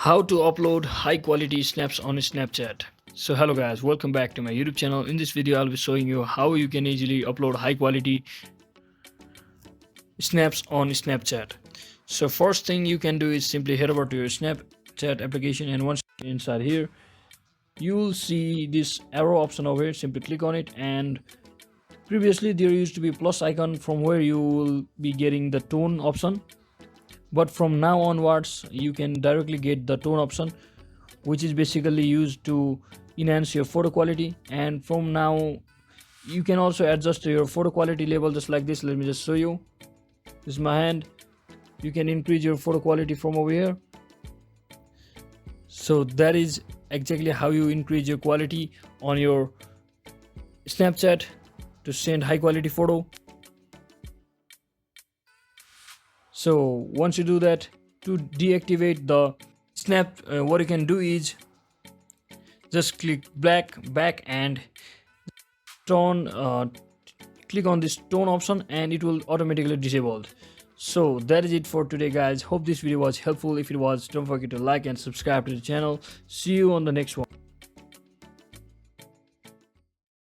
How to upload high quality snaps on Snapchat. So hello guys, welcome back to my YouTube channel. In this video I'll be showing you how you can easily upload high quality snaps on Snapchat. So first thing you can do is simply head over to your Snapchat application, and once inside here you will see this arrow option over here. Simply click on it, and previously there used to be plus icon from where you will be getting the tone option, but from now onwards you can directly get the tone option, which is basically used to enhance your photo quality. And from now you can also adjust your photo quality level just like this. Let me just show you. This is my hand. You can increase your photo quality from over here. So that is exactly how you increase your quality on your Snapchat to send high quality photo. So once you do that, to deactivate the snap, what you can do is just click back and tone click on this tone option, and it will automatically disabled. So that is it for today guys. Hope this video was helpful. If it was, don't forget to like and subscribe to the channel. See you on the next one.